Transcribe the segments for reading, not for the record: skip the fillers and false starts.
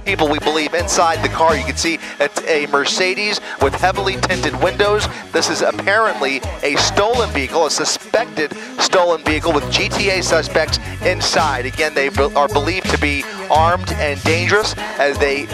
people, we believe, inside the car. You can see it's a Mercedes with heavily tinted windows. This is apparently a stolen vehicle, a suspected stolen vehicle with GTA suspects inside. Again, they are believed to be armed and dangerous as they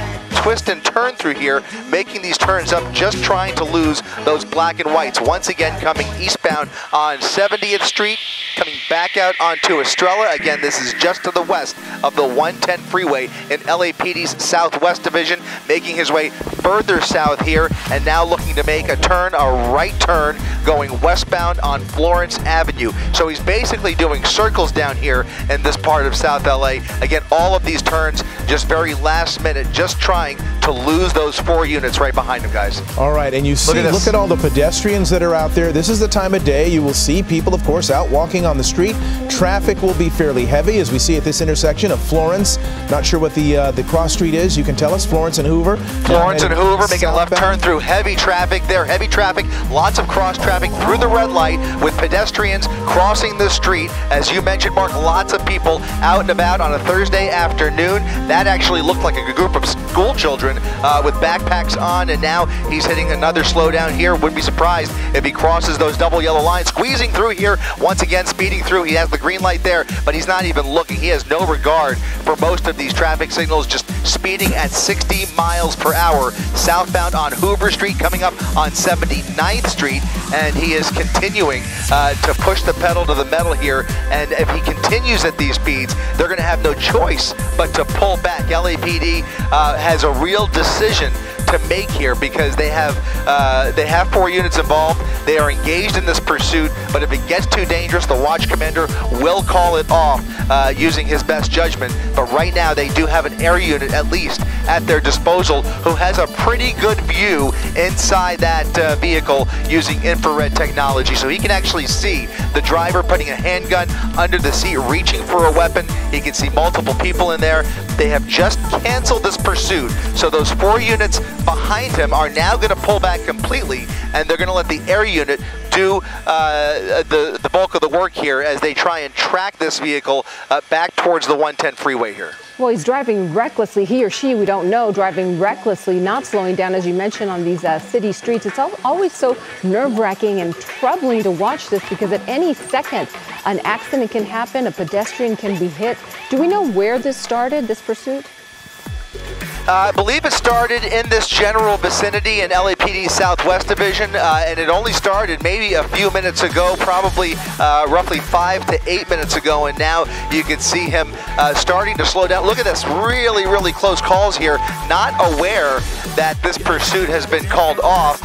twist and turn through here, making these turns up, just trying to lose those black and whites. Once again, coming eastbound on 70th Street, coming back out onto Estrella. Again, this is just to the west of the 110 freeway in LAPD's Southwest Division, making his way further south here, and now looking to make a turn, a right turn, going westbound on Florence Avenue. So he's basically doing circles down here in this part of South LA. Again, all of these turns just very last minute, just trying to lose those 4 units right behind him, guys. All right, and you see, look at all the pedestrians that are out there. This is the time of day you will see people, of course, out walking on the street. Traffic will be fairly heavy, as we see at this intersection of Florence. Not sure what the cross street is. You can tell us. Florence and Hoover. Florence and Hoover making a left turn through heavy traffic there. Heavy traffic, lots of cross traffic through the red light with pedestrians crossing the street. As you mentioned, Mark, lots of people out and about on a Thursday afternoon. That actually looked like a group of school children with backpacks on, and now he's hitting another slowdown here. Wouldn't be surprised if he crosses those double yellow lines, squeezing through here, once again speeding through. He has the green light there, but he's not even looking. He has no regard for most of these traffic signals, just speeding at 60 miles per hour southbound on Hoover Street, coming up on 79th Street, and he is continuing to push the pedal to the metal here. And if he continues at these speeds, they're going to have no choice but to pull back. LAPD has a real decision to make here, because they have 4 units involved. They are engaged in this pursuit, but if it gets too dangerous, the watch commander will call it off using his best judgment. But right now, they do have an air unit, at least, at their disposal, who has a pretty good view inside that vehicle using infrared technology. So he can actually see the driver putting a handgun under the seat, reaching for a weapon. He can see multiple people in there. They have just canceled this pursuit, so those 4 units behind him are now going to pull back completely, and they're going to let the air unit do the bulk of the work here as they try and track this vehicle back towards the 110 freeway here. Well, he's driving recklessly. He or she, we don't know, driving recklessly, not slowing down, as you mentioned, on these city streets. It's always so nerve-wracking and troubling to watch this, because at any second, an accident can happen, a pedestrian can be hit. Do we know where this started, this pursuit? I believe it started in this general vicinity in LAPD's Southwest Division, and it only started maybe a few minutes ago, probably roughly 5 to 8 minutes ago, and now you can see him starting to slow down. Look at this, really, really close calls here, not aware that this pursuit has been called off,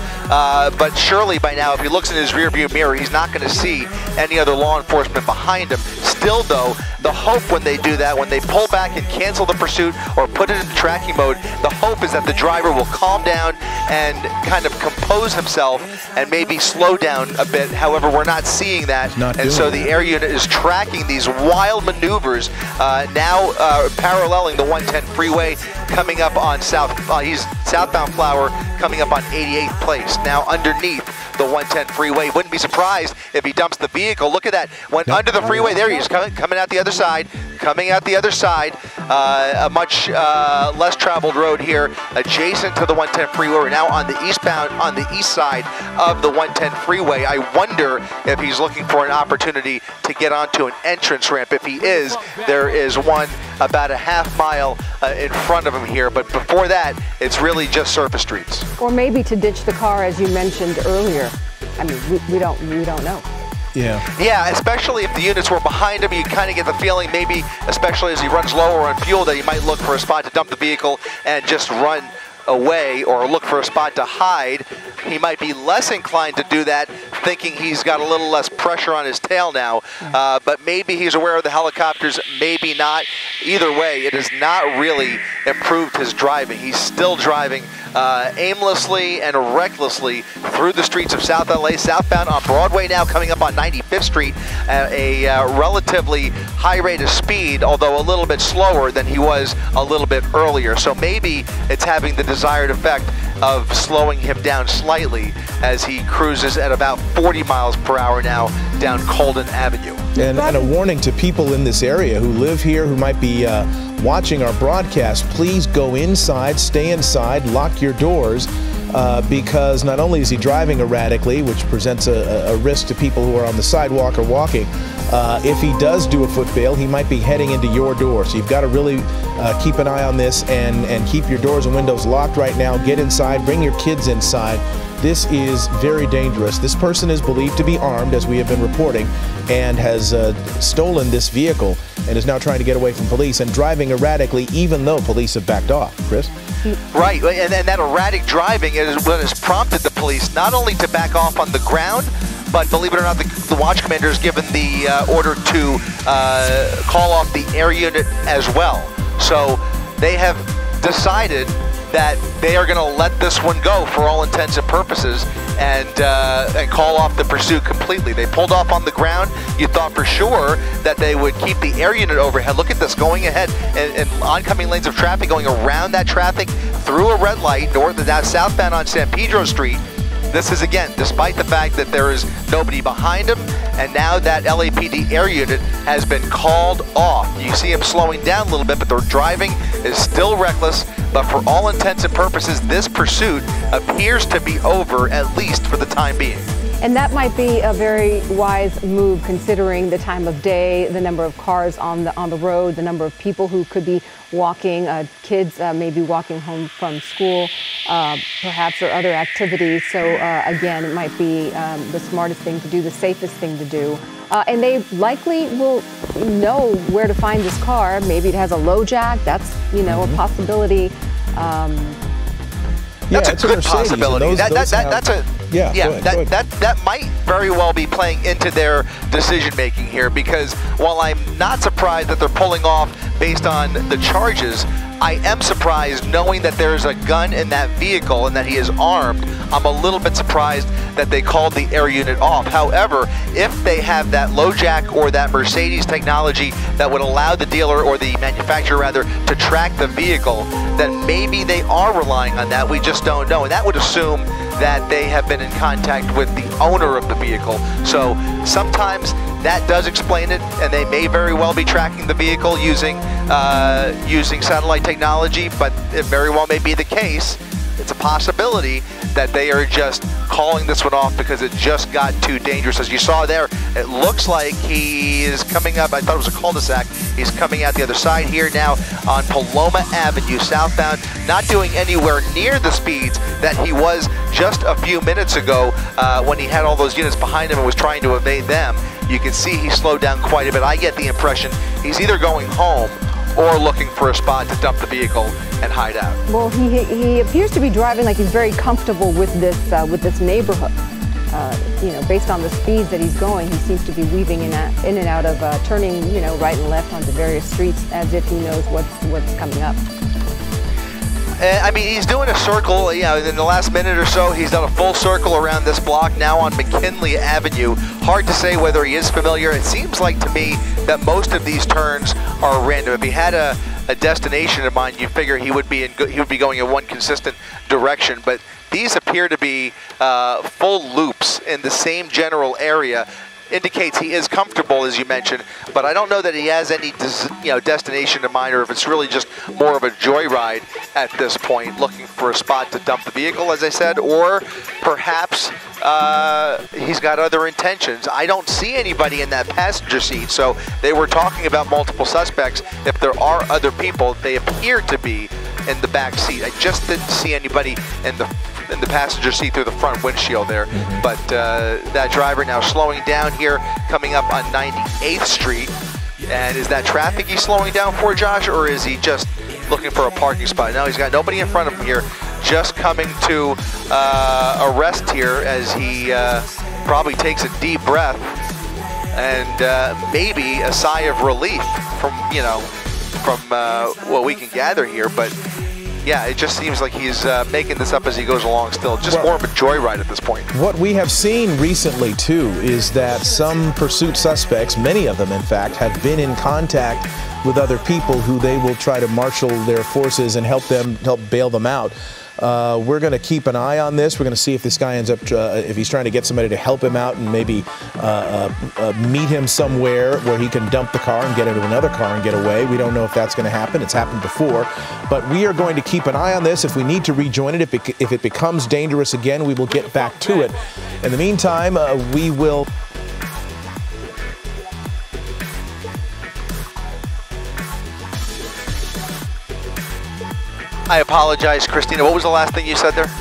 but surely by now, if he looks in his rearview mirror, he's not going to see any other law enforcement behind him. Still, though, the hope when they do that, when they pull back and cancel the pursuit or put it into tracking mode, the hope is that the driver will calm down and kind of compose himself and maybe slow down a bit. However, we're not seeing that, and so the air unit is tracking these wild maneuvers, now paralleling the 110 freeway, coming up on he's southbound Flower, coming up on 88th Place, now underneath the 110 freeway. Wouldn't be surprised if he dumps the vehicle. Look at that, went under the freeway. There he is, coming out the other side, a much less traveled road here, adjacent to the 110 freeway. We're now on the eastbound, on the east side of the 110 freeway. I wonder if he's looking for an opportunity to get onto an entrance ramp. If he is, there is one about a half mile in front of him here, but before that, it's really just surface streets. Or maybe to ditch the car, as you mentioned earlier. I mean, we don't know. Yeah, especially if the units were behind him, you kind of get the feeling, maybe especially as he runs lower on fuel, that he might look for a spot to dump the vehicle and just run away, or look for a spot to hide. He might be less inclined to do that, thinking he's got a little less pressure on his tail now, but maybe he's aware of the helicopters, maybe not. Either way, it has not really improved his driving. He's still driving aimlessly and recklessly through the streets of South LA, southbound on Broadway now, coming up on 95th Street, a relatively high rate of speed, although a little bit slower than he was a little bit earlier. So maybe it's having the desired effect of slowing him down slightly as he cruises at about 40 miles per hour now down Colden Avenue. And a warning to people in this area who live here, who might be watching our broadcast, please go inside, stay inside, lock your doors, because not only is he driving erratically, which presents a risk to people who are on the sidewalk or walking, if he does do a foot bail, he might be heading into your door. So you've got to really keep an eye on this and keep your doors and windows locked right now. Get inside, bring your kids inside. This is very dangerous. This person is believed to be armed, as we have been reporting, and has stolen this vehicle and is now trying to get away from police and driving erratically, even though police have backed off. Chris? Right, and that erratic driving is what has prompted the police not only to back off on the ground, but believe it or not, the watch commander has given the order to call off the air unit as well. So they have decided that they are going to let this one go for all intents and purposes and call off the pursuit completely. They pulled off on the ground. You thought for sure that they would keep the air unit overhead. Look at this, going ahead and oncoming lanes of traffic, going around that traffic through a red light, north and now southbound on San Pedro Street. This is, again, despite the fact that there is nobody behind him, and now that LAPD air unit has been called off. You see him slowing down a little bit, but their driving is still reckless. But for all intents and purposes, this pursuit appears to be over, at least for the time being. And that might be a very wise move, considering the time of day, the number of cars on the road, the number of people who could be walking, kids maybe walking home from school, perhaps, or other activities. So again, it might be the smartest thing to do, the safest thing to do. And they likely will know where to find this car. Maybe it has a low jack. That's, you know, a possibility. That's a good possibility. That might very well be playing into their decision making here, because while I'm not surprised that they're pulling off based on the charges, I am surprised knowing that there's a gun in that vehicle and that he is armed. I'm a little bit surprised that they called the air unit off. However, if they have that low jack or that Mercedes technology that would allow the dealer, or the manufacturer rather, to track the vehicle, then maybe they are relying on that. We just don't know. And that would assume that they have been in contact with the owner of the vehicle. So sometimes that does explain it, and they may very well be tracking the vehicle using satellite technology, but it very well may be the case. It's a possibility that they are just calling this one off because it just got too dangerous. As you saw there, it looks like he is coming up. I thought it was a cul-de-sac. He's coming out the other side here now on Paloma Avenue, southbound, not doing anywhere near the speeds that he was just a few minutes ago when he had all those units behind him and was trying to evade them. You can see he slowed down quite a bit. I get the impression he's either going home or looking for a spot to dump the vehicle and hide out. Well, he appears to be driving like he's very comfortable with this neighborhood. You know, based on the speeds that he's going, he seems to be weaving in and out of turning, you know, right and left onto various streets as if he knows what's coming up. I mean, he's doing a circle, you know, in the last minute or so, he's done a full circle around this block now on McKinley Avenue. Hard to say whether he is familiar. It seems like to me that most of these turns are random. If he had a destination in mind, you figure he would be going in one consistent direction. But these appear to be full loops in the same general area. Indicates he is comfortable, as you mentioned, but I don't know that he has any destination in mind, or if it's really just more of a joyride at this point, looking for a spot to dump the vehicle, as I said, or perhaps he's got other intentions. I don't see anybody in that passenger seat, so they were talking about multiple suspects. If there are other people, they appear to be in the back seat. I just didn't see anybody in the passenger seat through the front windshield there. But that driver now slowing down here, coming up on 98th Street. And is that traffic he's slowing down for, Josh, or is he just looking for a parking spot? No, he's got nobody in front of him here, just coming to a rest here as he probably takes a deep breath and maybe a sigh of relief from what we can gather here. But yeah, it just seems like he's making this up as he goes along still. Just more of a joyride at this point. What we have seen recently, too, is that some pursuit suspects, many of them, in fact, have been in contact with other people who they will try to marshal their forces and help bail them out. We're going to keep an eye on this. We're going to see if this guy ends up, if he's trying to get somebody to help him out and maybe meet him somewhere where he can dump the car and get into another car and get away. We don't know if that's going to happen. It's happened before. But we are going to keep an eye on this. If we need to rejoin it, if it becomes dangerous again, we will get back to it. In the meantime, we will... I apologize, Christina. What was the last thing you said there?